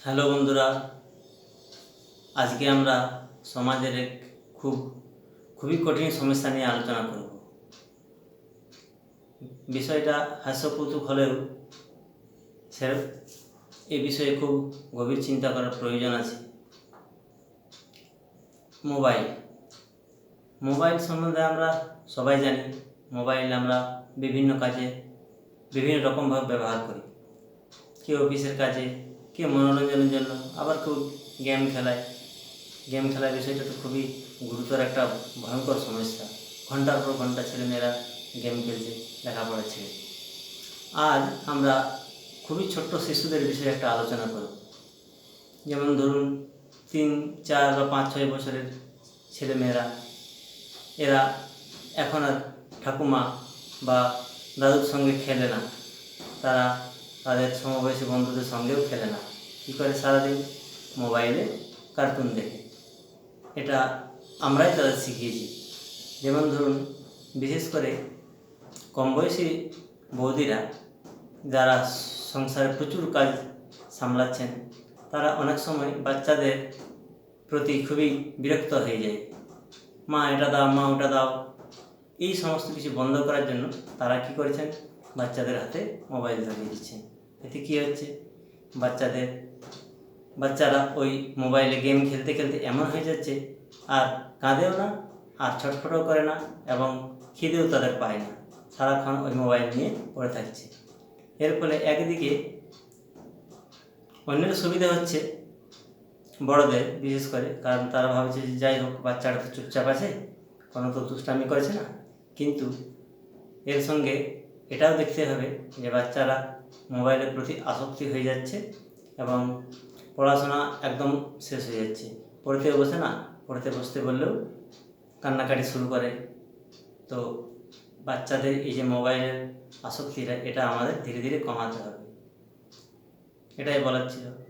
Hello বন্ধুরা, আজকে আমরা সমাজের এক খুবই কঠিন সমস্যা নিয়ে আলোচনা করব। বিষয়টা হাস্যকৌতুক হলেও সে এ বিষয়ে খুব গভীর চিন্তা করার প্রয়োজন আছে। মোবাইল সম্বন্ধে আমরা সবাই জানি। মোবাইল আমরা বিভিন্ন কাজে বিভিন্ন রকমভাবে ব্যবহার করি। কেউ অফিসের কাজে, কেউ মনোরঞ্জনের জন্য, আবার কেউ গেম খেলার বিষয়টা তো খুবই গুরুতর একটা ভয়ঙ্কর সমস্যা। ঘন্টার পর ঘন্টা ছেলেমেয়েরা গেম খেলছে লেখাপড়া ছেড়ে। আজ আমরা খুবই ছোট্ট শিশুদের বিষয়ে একটা আলোচনা করব। যেমন ধরুন 3, 4 বা 5, 6 বছরের ছেলেমেয়েরা, এরা এখন আর ঠাকুমা বা দাদুর সঙ্গে খেলে না। তারা তাদের সমবয়সী বন্ধুদের সঙ্গেও খেলে না। কী করে? সারাদিন মোবাইলে কার্টুন দেখে। এটা আমরাই তাদের শিখিয়েছি। যেমন ধরুন, বিশেষ করে কম বয়সী বৌদিরা যারা সংসারে প্রচুর কাজ সামলাচ্ছেন, তারা অনেক সময় বাচ্চাদের প্রতি খুবই বিরক্ত হয়ে যায়। মা এটা দাও, মা ওটা দাও। এই সমস্ত কিছু বন্ধ করার জন্য তারা কী করেছেন? বাচ্চাদের হাতে মোবাইল ধরিয়ে দিচ্ছেন। এতে কী হচ্ছে? বাচ্চারা ওই মোবাইলে গেম খেলতে খেলতে এমন হয়ে যাচ্ছে, আর কাঁদেও না, আর ছটফটও করে না, এবং খিদেও তাদের পায় না। সারাক্ষণ ওই মোবাইল নিয়ে পড়ে থাকছে। এর ফলে একদিকে অন্যের সুবিধা হচ্ছে বড়দের, বিশেষ করে, কারণ তারা ভাবছে যে যাই হোক, বাচ্চাটা তো চুপচাপ আছে, কোনো তো দুষ্টামি করেছে না। কিন্তু এর সঙ্গে এটাও দেখতে হবে যে বাচ্চারা মোবাইলের প্রতি আসক্তি হয়ে যাচ্ছে এবং পড়াশোনা একদম শেষ হয়ে যাচ্ছে। পড়তে বসতে বললেও কান্নাকাটি শুরু করে। তো বাচ্চাদের এই যে মোবাইলের আসক্তিটা, এটা আমাদের ধীরে ধীরে কমাতে হবে। এটাই বলার ছিল।